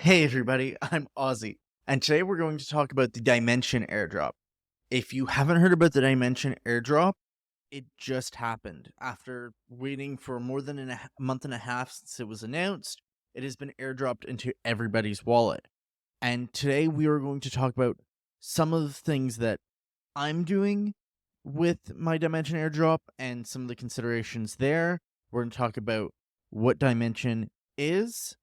Hey everybody, I'm Aussie, and today we're going to talk about the Dymension airdrop. If you haven't heard about the Dymension airdrop, it just happened. After waiting for more than a month and a half since it was announced, it has been airdropped into everybody's wallet. And today we are going to talk about some of the things that I'm doing with my Dymension airdrop and some of the considerations there. We're going to talk about what Dymension is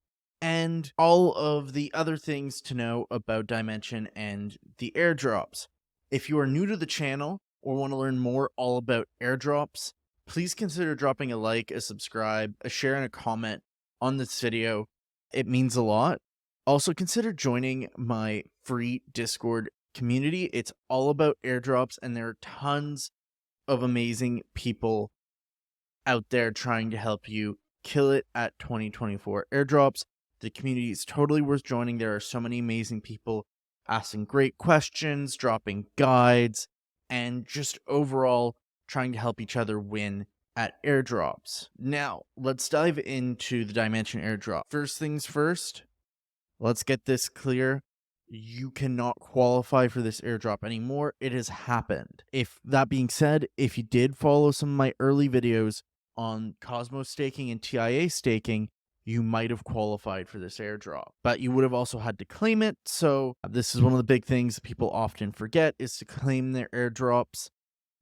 and all of the other things to know about Dymension and the airdrops. If you are new to the channel or want to learn more all about airdrops, please consider dropping a like, a subscribe, a share, and a comment on this video. It means a lot. Also, consider joining my free Discord community. It's all about airdrops, and there are tons of amazing people out there trying to help you kill it at 2024 airdrops. The community is totally worth joining. There are so many amazing people asking great questions, dropping guides, and just overall trying to help each other win at airdrops. Now, let's dive into the Dymension airdrop. First things first, let's get this clear. You cannot qualify for this airdrop anymore. It has happened. If that being said, if you did follow some of my early videos on Cosmos staking and TIA staking, you might have qualified for this airdrop, but you would have also had to claim it. So this is one of the big things people often forget, is to claim their airdrops.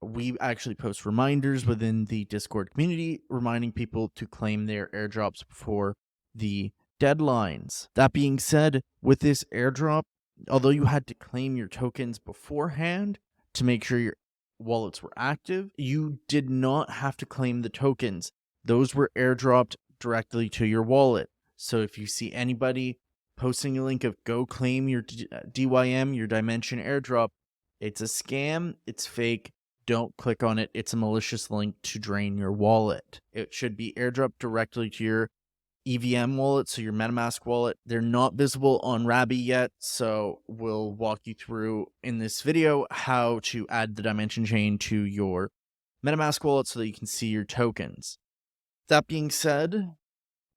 We actually post reminders within the Discord community reminding people to claim their airdrops before the deadlines. That being said, with this airdrop, although you had to claim your tokens beforehand to make sure your wallets were active, you did not have to claim the tokens. Those were airdropped directly to your wallet. So if you see anybody posting a link of go claim your DYM, your Dymension airdrop, it's a scam, it's fake. Don't click on it. It's a malicious link to drain your wallet. It should be airdropped directly to your EVM wallet, so your MetaMask wallet. They're not visible on Rabby yet, so we'll walk you through in this video how to add the Dymension chain to your MetaMask wallet so that you can see your tokens. That being said,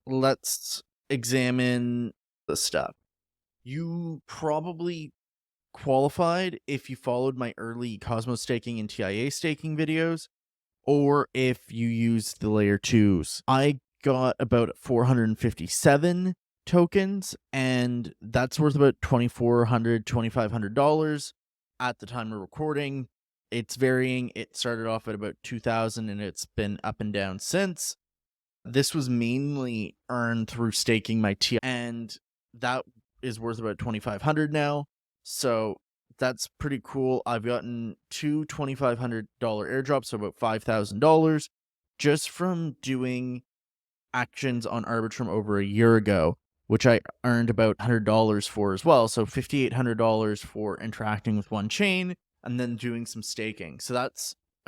let's examine the stuff. You probably qualified if you followed my early Cosmos staking and TIA staking videos, or if you used the layer 2s. I got about 457 tokens, and that's worth about $2,400, $2,500 at the time of recording. It's varying. It started off at about 2,000 and it's been up and down since. This was mainly earned through staking my TIA, and that is worth about 2,500 now. So that's pretty cool. I've gotten two $2,500 airdrops, so about $5,000 just from doing actions on Arbitrum over a year ago, which I earned about $100 for as well. So $5,800 for interacting with one chain and then doing some staking. So that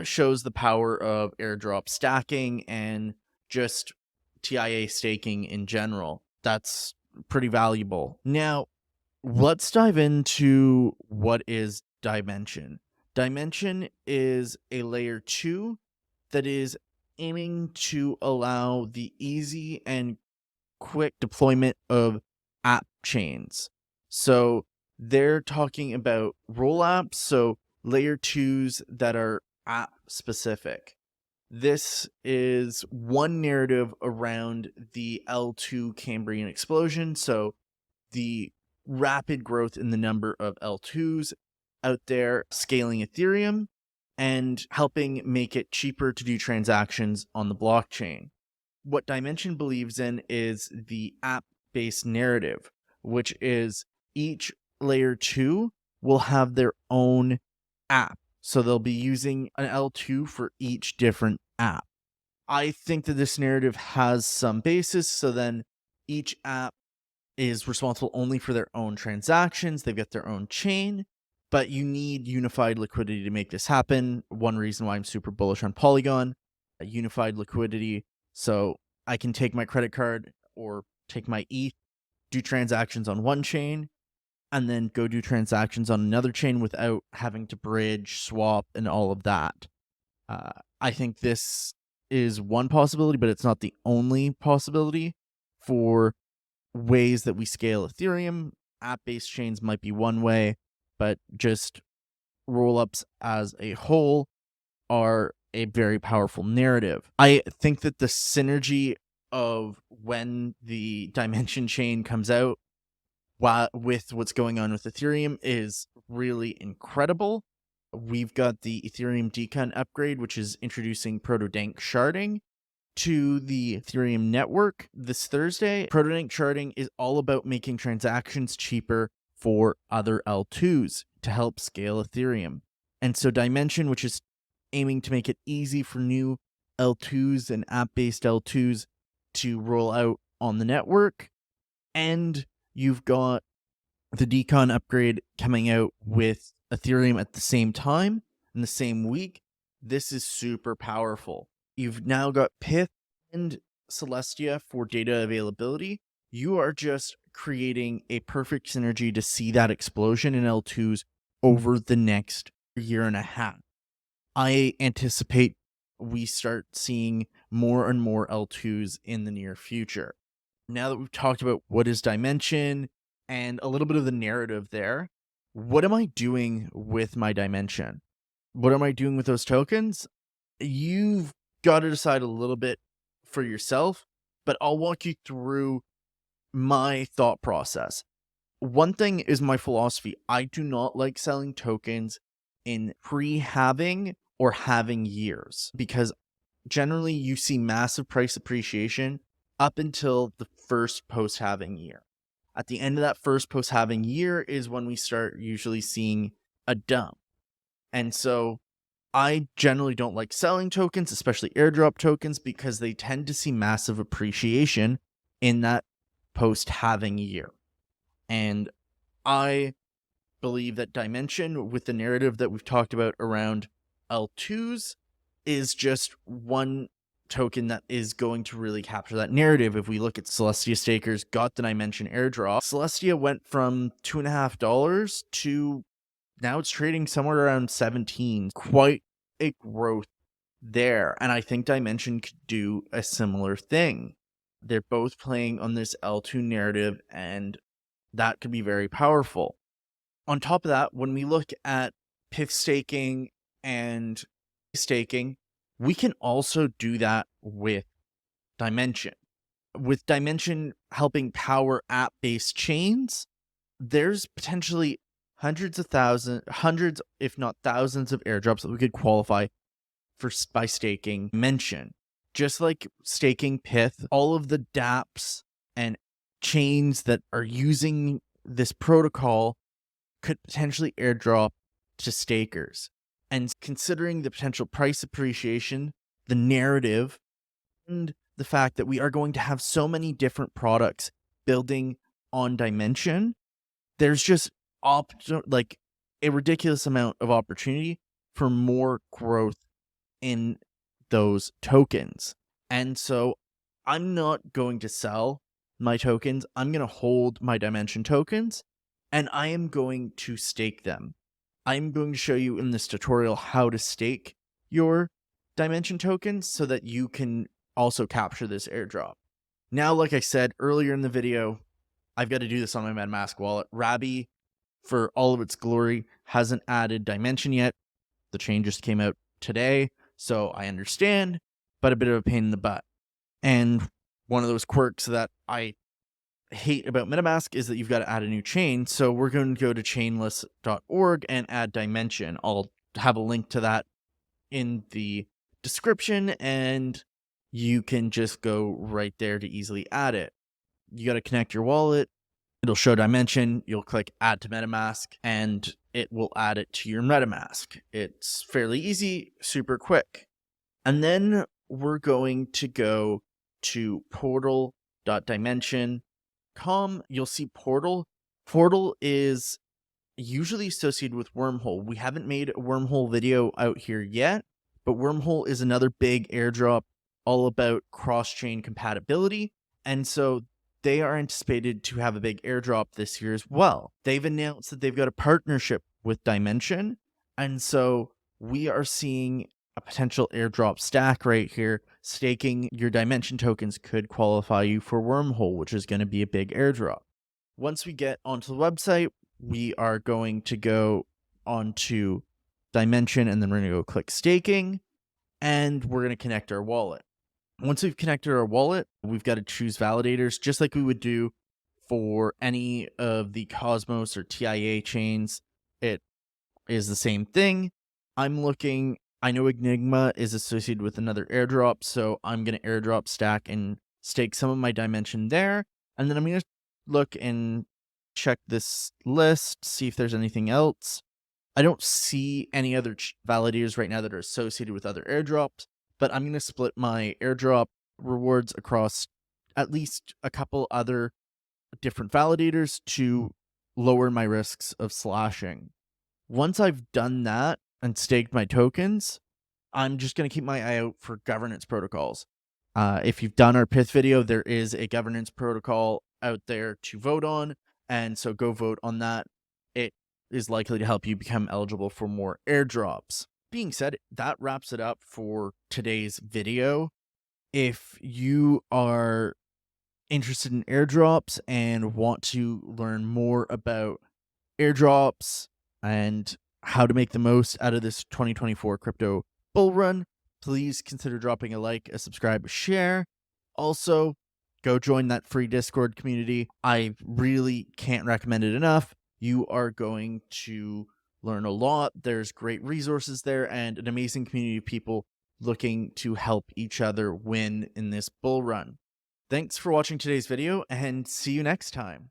shows the power of airdrop stacking and just TIA staking in general. That's pretty valuable. Now, let's dive into what is Dymension. Dymension is a layer 2 that is aiming to allow the easy and quick deployment of app chains. So they're talking about roll apps, so layer 2s that are app specific. This is one narrative around the L2 Cambrian explosion, so the rapid growth in the number of L2s out there scaling Ethereum and helping make it cheaper to do transactions on the blockchain. What Dymension believes in is the app-based narrative, which is each layer 2 will have their own app. So they'll be using an L2 for each different app. I think that this narrative has some basis, so then each app is responsible only for their own transactions. They've got their own chain, but you need unified liquidity to make this happen. One reason why I'm super bullish on Polygon, unified liquidity. So I can take my credit card or take my ETH, do transactions on one chain, and then go do transactions on another chain without having to bridge, swap, and all of that. I think this is one possibility, but it's not the only possibility for ways that we scale Ethereum. App-based chains might be one way, but just rollups as a whole are a very powerful narrative. I think that the synergy of when the Dymension chain comes out with what's going on with Ethereum is really incredible. We've got the Ethereum Decon upgrade, which is introducing proto-dank sharding to the Ethereum network this Thursday. Proto-dank sharding is all about making transactions cheaper for other L2s to help scale Ethereum. And so Dymension, which is aiming to make it easy for new L2s and app-based L2s to roll out on the network. And you've got the Decon upgrade coming out with Ethereum at the same time, in the same week. This is super powerful. You've now got Pith and Celestia for data availability. You are just creating a perfect synergy to see that explosion in L2s over the next year and a half. I anticipate we start seeing more and more L2s in the near future. Now that we've talked about what is Dymension and a little bit of the narrative there, what am I doing with my Dymension? What am I doing with those tokens? You've got to decide a little bit for yourself, but I'll walk you through my thought process. One thing is my philosophy. I do not like selling tokens in pre-halving or halving years, because generally you see massive price appreciation up until the first post-halving year. At the end of that first post-halving year is when we start usually seeing a dump. And so I generally don't like selling tokens, especially airdrop tokens, because they tend to see massive appreciation in that post-halving year. And I believe that Dymension, with the narrative that we've talked about around L2s, is just one token that is going to really capture that narrative. If we look at Celestia stakers got the Dymension airdrop, Celestia went from $2.50 to now it's trading somewhere around 17. Quite a growth there. And I think Dymension could do a similar thing. They're both playing on this L2 narrative, and that could be very powerful. On top of that, when we look at Pith staking and staking, we can also do that with Dymension. With Dymension helping power app-based chains, there's potentially hundreds, if not thousands of airdrops that we could qualify for by staking Dymension. Just like staking Pith, all of the dApps and chains that are using this protocol could potentially airdrop to stakers. And considering the potential price appreciation, the narrative, and the fact that we are going to have so many different products building on Dymension, there's just like a ridiculous amount of opportunity for more growth in those tokens. And so I'm not going to sell my tokens. I'm going to hold my Dymension tokens, and I am going to stake them. I'm going to show you in this tutorial how to stake your Dymension tokens so that you can also capture this airdrop. Now, like I said earlier in the video, I've got to do this on my MetaMask wallet. Rabby, for all of its glory, hasn't added Dymension yet. The chain just came out today, so I understand, but a bit of a pain in the butt. And one of those quirks that I hate about MetaMask is that you've got to add a new chain. So we're going to go to chainless.org and add Dymension. I'll have a link to that in the description, and you can just go right there to easily add it. You got to connect your wallet. It'll show Dymension. You'll click add to MetaMask, and it will add it to your MetaMask. It's fairly easy, super quick. And then we're going to go to portal.dymension.com. You'll see Portal. Portal is usually associated with Wormhole. We haven't made a Wormhole video out here yet, but Wormhole is another big airdrop all about cross-chain compatibility. And so they are anticipated to have a big airdrop this year as well. They've announced that they've got a partnership with Dymension. And so we are seeing a potential airdrop stack right here, staking your Dymension tokens could qualify you for Wormhole, which is going to be a big airdrop. Once we get onto the website, we are going to go onto Dymension, and then we're going to go click staking, and we're going to connect our wallet. Once we've connected our wallet, we've got to choose validators, just like we would do for any of the Cosmos or TIA chains. It is the same thing. I know Enigma is associated with another airdrop, so I'm going to airdrop stack and stake some of my Dymension there. And then I'm going to look and check this list, see if there's anything else. I don't see any other validators right now that are associated with other airdrops, but I'm going to split my airdrop rewards across at least a couple other different validators to lower my risks of slashing. Once I've done that and staked my tokens, I'm just going to keep my eye out for governance protocols. If you've done our Pith video, there is a governance protocol out there to vote on, and so go vote on that. It is likely to help you become eligible for more airdrops. Being said, that wraps it up for today's video. If you are interested in airdrops and want to learn more about airdrops and how to make the most out of this 2024 crypto bull run, please consider dropping a like, a subscribe, a share. Also, go join that free Discord community. I really can't recommend it enough. You are going to learn a lot. There's great resources there and an amazing community of people looking to help each other win in this bull run. Thanks for watching today's video, and see you next time.